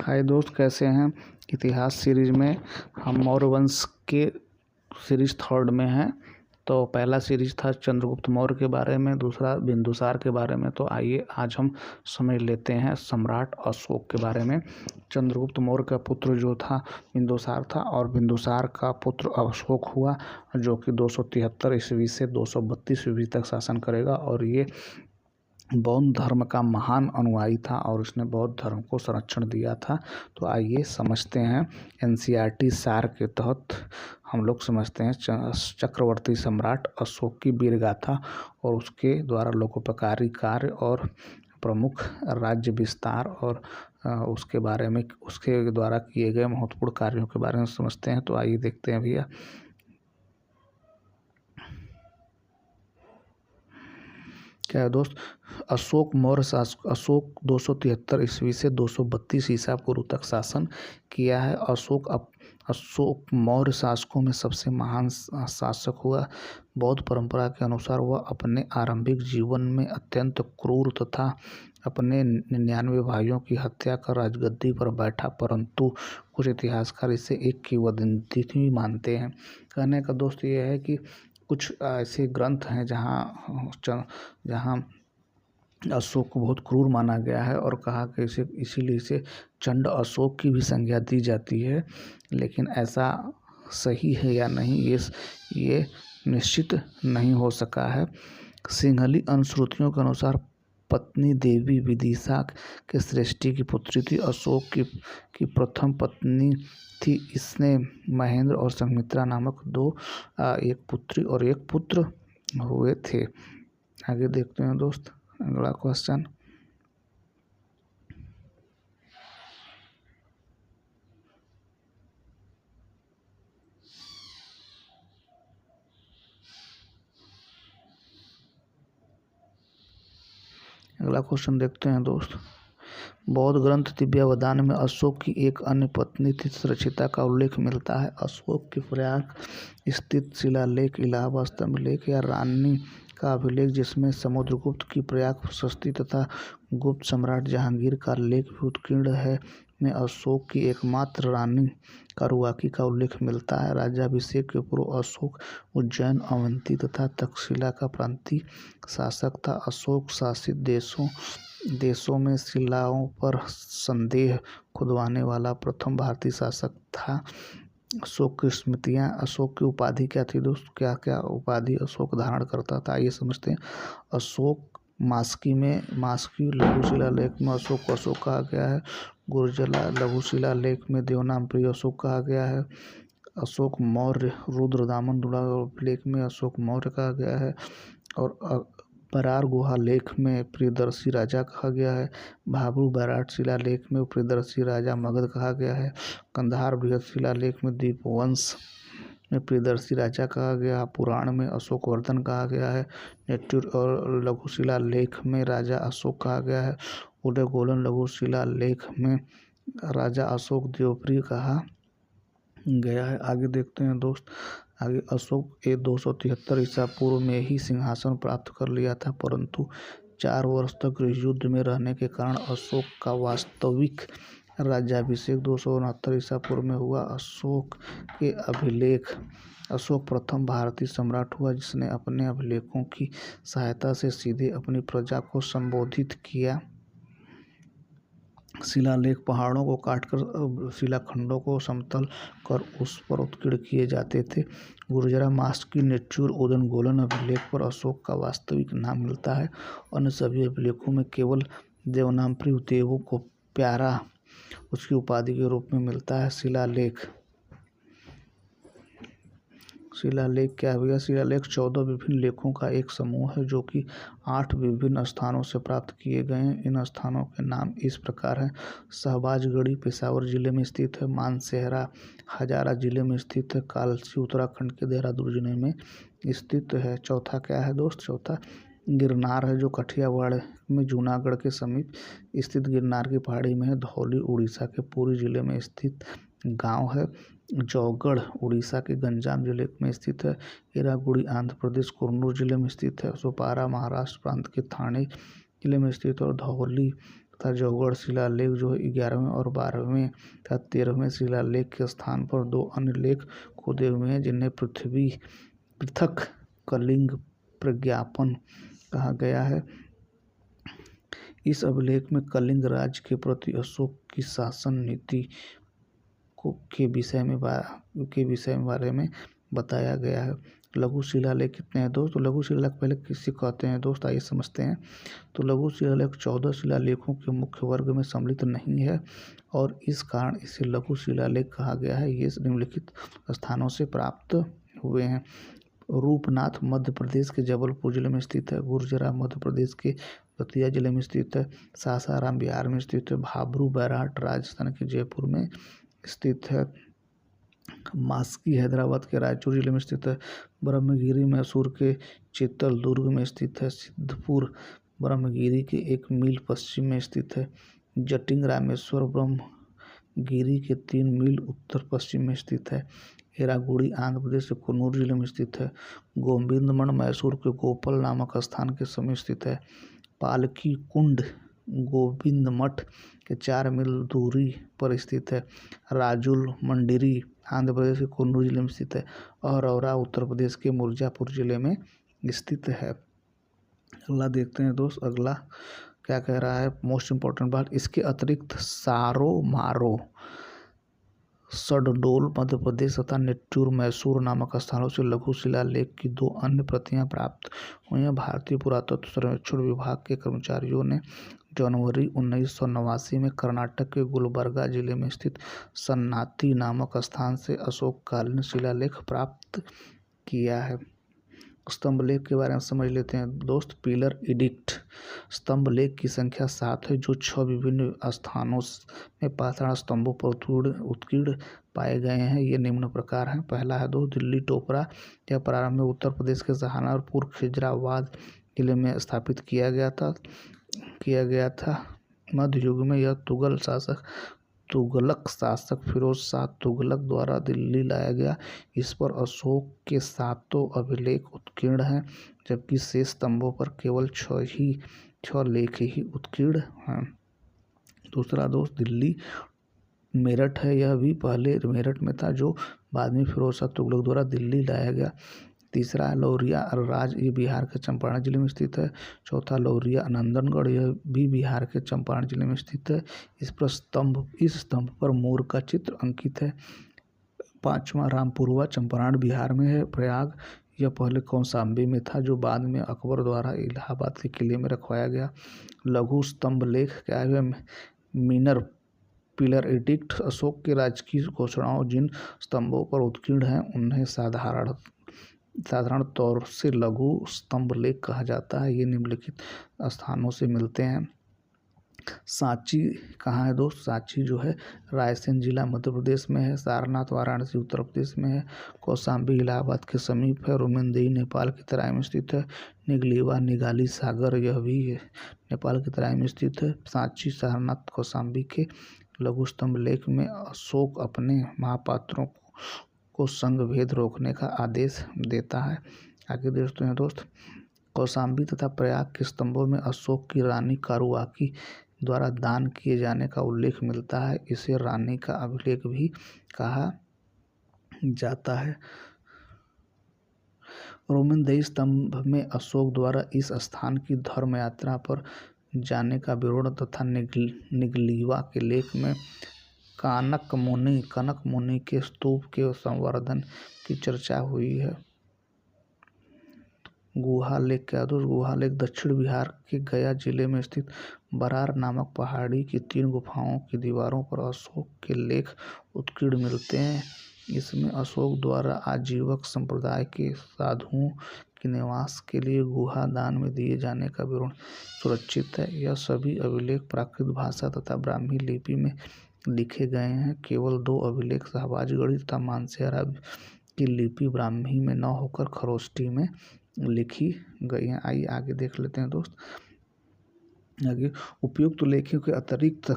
हाय दोस्त, कैसे हैं। इतिहास सीरीज में हम मौर्य वंश के सीरीज थर्ड में हैं। तो पहला सीरीज था चंद्रगुप्त मौर्य के बारे में, दूसरा बिंदुसार के बारे में। तो आइए आज हम समझ लेते हैं सम्राट अशोक के बारे में। चंद्रगुप्त मौर्य का पुत्र जो था बिंदुसार था, और बिंदुसार का पुत्र अशोक हुआ, जो कि 273 ईस्वी से 232 ईस्वी तक शासन करेगा। और ये बौद्ध धर्म का महान अनुयायी था और उसने बौद्ध धर्म को संरक्षण दिया था। तो आइए समझते हैं। एनसीईआरटी सार के तहत हम लोग समझते हैं चक्रवर्ती सम्राट अशोक की वीर गाथा और उसके द्वारा लोकोपकारी कार्य और प्रमुख राज्य विस्तार और उसके बारे में, उसके द्वारा किए गए महत्वपूर्ण कार्यों के बारे में समझते हैं। तो आइए देखते हैं भैया। क्या है दोस्त, अशोक मौर्य शासक अशोक 273 ईस्वी से 232 ईसा पूर्व तक शासन किया है। अशोक मौर्य शासकों में सबसे महान शासक हुआ। बौद्ध परंपरा के अनुसार वह अपने आरंभिक जीवन में अत्यंत क्रूर तथा अपने 99 भाइयों की हत्या कर राजगद्दी पर बैठा, परंतु कुछ इतिहासकार इसे एक किंवदंती भी मानते हैं। कहने का दोस्त ये है कि कुछ ऐसे ग्रंथ हैं जहाँ अशोक को बहुत क्रूर माना गया है और कहा कि इसीलिए इसे चंड अशोक की भी संज्ञा दी जाती है। लेकिन ऐसा सही है या नहीं, ये निश्चित नहीं हो सका है। सिंहली अनुश्रुतियों के अनुसार पत्नी देवी विदिशा के श्रेष्ठी की पुत्री थी। अशोक की प्रथम पत्नी थी। इसने महेंद्र और संघमित्रा नामक एक पुत्री और एक पुत्र हुए थे। आगे देखते हैं दोस्त अगला क्वेश्चन। अगला क्वेश्चन देखते हैं दोस्त। बौद्ध ग्रंथ दिव्यावदान में अशोक की एक अन्य पत्नी थी सुरक्षिता का उल्लेख मिलता है। अशोक के प्रयाग स्थित शिलालेख इलाहाबाद स्तंभ लेख या रानी का अभिलेख, जिसमें समुद्रगुप्त की प्रयाग प्रशस्ति तथा गुप्त सम्राट जहांगीर का लेख भी उत्कीर्ण है, में अशोक की एकमात्र रानी कारुआकी का उल्लेख मिलता है। राज्याभिषेक के पूर्व अशोक उज्जैन, अवंती तथा तक्षशिला का प्रांतीय शासक था। अशोक शासित देशों में शिलाओं पर संदेह खुदवाने वाला प्रथम भारतीय शासक था। अशोक की स्मृतियाँ। अशोक की उपाधि क्या थी दोस्त, क्या क्या उपाधि अशोक धारण करता था, ये समझते हैं। अशोक मास्की लघु शिलालेख में अशोक को अशोक कहा गया है। गुर्जला लघु शिलालेख में देवनामप्रिय अशोक कहा गया है। अशोक मौर्य रुद्रदामन लेख में अशोक मौर्य कहा गया है। और बरार गुहा लेख में प्रियदर्शी राजा कहा गया है। भाभरू बैराट शिलालेख में प्रियदर्शी राजा मगध कहा गया है। कंधार बृहद शिलालेख में दीपवंश में प्रियदर्शी राजा कहा गया। पुराण में अशोकवर्धन कहा गया है। नेट्यूर और लघु शिलालेख में राजा अशोक कहा गया है। उदयगोलन लघु शिलालेख में राजा अशोक देवप्रिय कहा गया है। आगे देखते हैं दोस्त। आगे अशोक 273 ईसा पूर्व में ही सिंहासन प्राप्त कर लिया था, परंतु 4 वर्ष तक युद्ध में रहने के कारण अशोक का वास्तविक राज्याभिषेक 269 ईसा पूर्व में हुआ। अशोक के अभिलेख। अशोक प्रथम भारतीय सम्राट हुआ जिसने अपने अभिलेखों की सहायता से सीधे अपनी प्रजा को संबोधित किया। शिलालेख पहाड़ों को काटकर शिलाखंडों को समतल कर उस पर उत्कीर्ण किए जाते थे। गुर्जरा मास्की नेट्यूर उदयगोलन अभिलेख पर अशोक का वास्तविक नाम मिलता है। अन्य सभी अभिलेखों में केवल देवनामप्रिय देवों को प्यारा उसकी उपाधि के रूप में मिलता है। शिलालेख क्या है? शिलालेख 14 विभिन्न लेखों का एक समूह है जो कि 8 विभिन्न स्थानों से प्राप्त किए गए हैं। इन स्थानों के नाम इस प्रकार हैं। शहबाजगढ़ी पेशावर जिले में स्थित है। मानसेहरा हजारा जिले में स्थित है। कालसी उत्तराखंड के देहरादून जिले में स्थित है। चौथा क्या है दोस्त? चौथा गिरनार है, जो कठियावाड़ में जूनागढ़ के समीप स्थित गिरनार की पहाड़ी में है। धौली उड़ीसा के पुरी जिले में स्थित गांव है। जौगढ़ उड़ीसा के गंजाम जिले में स्थित है। इरागुड़ी आंध्र प्रदेश कुर्नूल जिले में स्थित है। सोपारा महाराष्ट्र प्रांत के थाने जिले में स्थित है। और धौली तथा जौगढ़ शिलालेख जो है 11वें और 12वें तथा 13वें शिलालेख के स्थान पर 2 अन्य लेख खोदे हुए हैं, जिन्हें पृथक कलिंग प्रज्ञापन कहा गया है। इस अभिलेख में कलिंग राज्य के प्रति अशोक की शासन नीति के विषय में बारे में बताया गया है। लघु शिलालेख कितने हैं दोस्त? तो लघु शिलालेख पहले किसे कहते हैं दोस्त, आइए समझते हैं। तो लघु शिलालेख 14 शिलालेखों के मुख्य वर्ग में सम्मिलित नहीं है और इस कारण इसे लघु शिलालेख कहा गया है। ये निम्नलिखित स्थानों से प्राप्त हुए हैं। रूपनाथ मध्य प्रदेश के जबलपुर जिले में स्थित है। गुर्जरा मध्य प्रदेश के दतिया जिले में स्थित है। सासाराम बिहार में स्थित है। भाबरू बैराट राजस्थान के जयपुर में स्थित है। मास्की हैदराबाद के रायचूर जिले में स्थित है। ब्रह्मगिरी मैसूर के चित्तल दुर्ग में स्थित है। सिद्धपुर ब्रह्मगिरी के 1 मील पश्चिम में स्थित है। जटिंग रामेश्वर ब्रह्मगिरी के 3 मील उत्तर पश्चिम में स्थित है। एरागुड़ी आंध्र प्रदेश के कन्नूर जिले में स्थित है। गोविंदमठ मैसूर के गोपल नामक स्थान के समीप स्थित है। पालकी कुंड गोविंद मठ के 4 मील दूरी पर स्थित है। राजुल मंडिरी आंध्र प्रदेश के कन्नूर जिले में स्थित है और औरा उत्तर प्रदेश के मिर्जापुर जिले में स्थित है। अगला देखते हैं दोस्त, अगला क्या कह रहा है, मोस्ट इम्पोर्टेंट बात। इसके अतिरिक्त सारो मारो शहडोल मध्य प्रदेश तथा निट्टूर मैसूर नामक स्थानों से लघु शिलालेख की 2 अन्य प्रतियां प्राप्त हुई हैं। भारतीय पुरातत्व सर्वेक्षण विभाग के कर्मचारियों ने जनवरी 1989 में कर्नाटक के गुलबर्गा जिले में स्थित सन्नाथी नामक स्थान से अशोककालीन शिलालेख प्राप्त किया है। स्तंभ लेख के बारे में समझ लेते हैं दोस्त। पिलर एडिक्ट स्तंभ लेख की संख्या 7 है, जो 6 विभिन्न स्थानों में पाषाण स्तंभों पर उत्कीर्ण पाए गए हैं। ये निम्न प्रकार हैं। पहला है दोस्त दिल्ली टोपरा। यह प्रारंभ में उत्तर प्रदेश के सहारनपुर खिजराबाद जिले में स्थापित किया गया था। मध्य युग में यह तुगलक शासक फिरोज शाह तुगलक द्वारा दिल्ली लाया गया। इस पर अशोक के 7 अभिलेख उत्कीर्ण हैं, जबकि शेष स्तंभों पर केवल 6 लेख ही उत्कीर्ण हैं। दूसरा दोस्त दिल्ली मेरठ है। यह भी पहले मेरठ में था, जो बाद में फिरोज शाह तुगलक द्वारा दिल्ली लाया गया। तीसरा है लौरिया राज, ये बिहार के चंपारण जिले में स्थित है। चौथा लौरिया नंदनगढ़, यह भी बिहार के चंपारण जिले में स्थित है। इस स्तंभ पर मोर का चित्र अंकित है। पांचवा रामपुरवा चंपारण बिहार में है। प्रयाग, यह पहले कौशाम्बी में था, जो बाद में अकबर द्वारा इलाहाबाद के किले में रखवाया गया। लघु स्तंभ लेख क्या है? मीनर पिलर एडिक्ट अशोक के राजकीय घोषणाओं जिन स्तंभों पर उत्कीर्ण हैं उन्हें साधारण तौर से लघु स्तंभ लेख कहा जाता है। ये निम्नलिखित स्थानों से मिलते हैं। सांची कहाँ है दोस्त? सांची जो है रायसेन जिला मध्य प्रदेश में है। सारनाथ वाराणसी उत्तर प्रदेश में है। कौशाम्बी इलाहाबाद के समीप है। रोमेनदेही नेपाल की तराई में स्थित है। निगलीवा निगाली सागर, यह भी नेपाल की तराई में स्थित है। सांची सारनाथ कौशाम्बी के लघु स्तंभ लेख में अशोक अपने महापात्रों को संघ भेद रोकने का आदेश देता है। आगे देखते हैं दोस्त। कौशाम्बी तथा प्रयाग के स्तंभों में अशोक की रानी कारुआकी द्वारा दान किए जाने का उल्लेख मिलता है। इसे रानी का अभिलेख भी कहा जाता है। रोमेनदेही स्तंभ में अशोक द्वारा इस स्थान की धर्म यात्रा पर जाने का विवरण तथा निगलीवा के लेख में कनक मुनि के स्तूप के संवर्धन की चर्चा हुई है। गुहा लेख क्या दोस्त? गुहा लेख दक्षिण बिहार के गया जिले में स्थित बरार नामक पहाड़ी की 3 गुफाओं की दीवारों पर अशोक के लेख उत्कीर्ण मिलते हैं। इसमें अशोक द्वारा आजीवक संप्रदाय के साधुओं के निवास के लिए गुहा दान में दिए जाने का विवरण सुरक्षित है। यह सभी अभिलेख प्राकृत भाषा तथा ब्राह्मी लिपि में लिखे गए हैं। केवल 2 अभिलेख शाहबाजगढ़ी तथा मानसेरा की लिपि ब्राह्मी में न होकर खरोष्ठी में लिखी गई हैं। आइए आगे देख लेते हैं दोस्त। आगे उपयुक्त लेखों के अतिरिक्त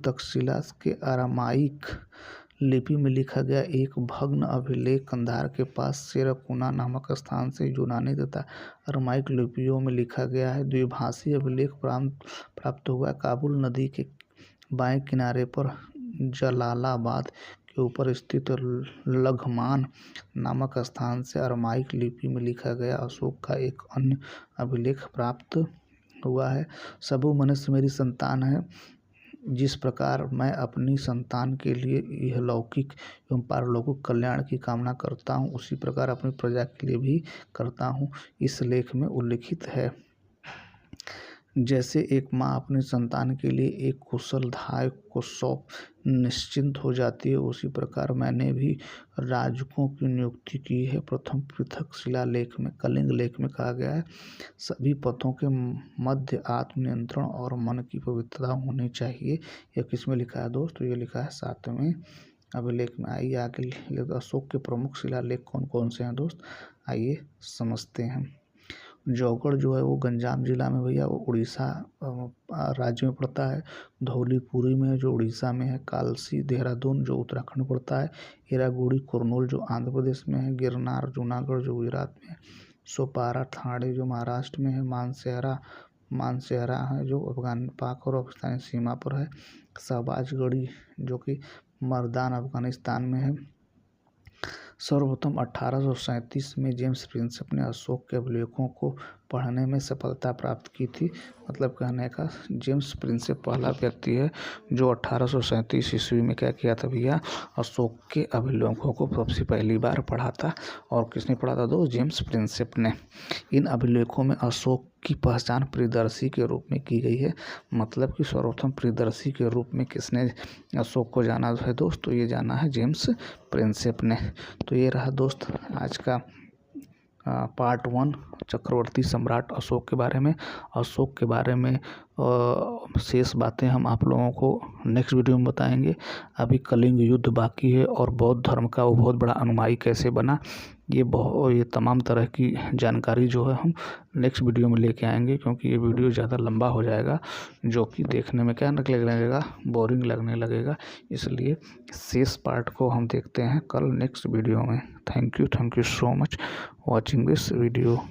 तक्षशिला के अरामाइक लिपि में लिखा गया एक भग्न अभिलेख कंधार के पास सेरकुना नामक स्थान से यूनानी तथा अरमाइक लिपियों में लिखा गया है। द्विभाषी अभिलेख प्राप्त हुआ है। काबुल नदी के बाएं किनारे पर जलालाबाद के ऊपर स्थित लघमान नामक स्थान से अरमाइक लिपि में लिखा गया अशोक का एक अन्य अभिलेख प्राप्त हुआ है। सबू मनुष्य मेरी संतान है। जिस प्रकार मैं अपनी संतान के लिए यह लौकिक एवं पारलौकिक कल्याण की कामना करता हूँ, उसी प्रकार अपनी प्रजा के लिए भी करता हूँ। इस लेख में उल्लिखित है, जैसे एक माँ अपनी संतान के लिए एक कुशल धाय को सौंप निश्चिंत हो जाती है, उसी प्रकार मैंने भी राजकों की नियुक्ति की है। प्रथम पृथक शिलालेख में कलिंग लेख में कहा गया है, सभी पथों के मध्य आत्मनियंत्रण और मन की पवित्रता होनी चाहिए। यह किस में लिखा है दोस्तों? ये लिखा है 7वें अभिलेख में। आइए आगे, अशोक के प्रमुख शिलालेख कौन कौन से हैं दोस्त, आइए समझते हैं। जौगढ़ जो है वो गंजाम जिला में भैया वो उड़ीसा राज्य में पड़ता है। धौलीपुरी में जो उड़ीसा में है। कालसी देहरादून जो उत्तराखंड में पड़ता है। एरागुड़ी कुरनूल जो आंध्र प्रदेश में है। गिरनार जूनागढ़ जो गुजरात में है। सोपारा ठाणे जो महाराष्ट्र में है। मानसेहरा है जो पाक और अफगानिस्तानी सीमा पर है। शहबाजगढ़ी जो कि मर्दान अफगानिस्तान में है। सर्वप्रथम 1837 में जेम्स प्रिंसेप ने अशोक के अभिलेखों को पढ़ने में सफलता प्राप्त की थी। मतलब कहने का जेम्स प्रिंसेप पहला व्यक्ति है जो 1837 ईस्वी में क्या किया था भैया, अशोक के अभिलेखों को सबसे पहली बार पढ़ा था। और किसने पढ़ा था दोस्त? जेम्स प्रिंसेप ने। इन अभिलेखों में अशोक की पहचान प्रियदर्शी के रूप में की गई है। मतलब कि सर्वप्रथम प्रियदर्शी के रूप में किसने अशोक को जाना है दोस्त? तो ये जाना है जेम्स प्रिंसेप ने। तो ये रहा दोस्त आज का पार्ट 1 चक्रवर्ती सम्राट अशोक के बारे में। अशोक के बारे में शेष बातें हम आप लोगों को नेक्स्ट वीडियो में बताएंगे। अभी कलिंग युद्ध बाकी है और बौद्ध धर्म का वो बहुत बड़ा अनुयायी कैसे बना, ये तमाम तरह की जानकारी जो है हम नेक्स्ट वीडियो में लेके आएंगे, क्योंकि ये वीडियो ज़्यादा लंबा हो जाएगा जो कि देखने में क्या लगेगा, बोरिंग लगने लगेगा। इसलिए शेष पार्ट को हम देखते हैं कल नेक्स्ट वीडियो में। Thank you so much watching this video.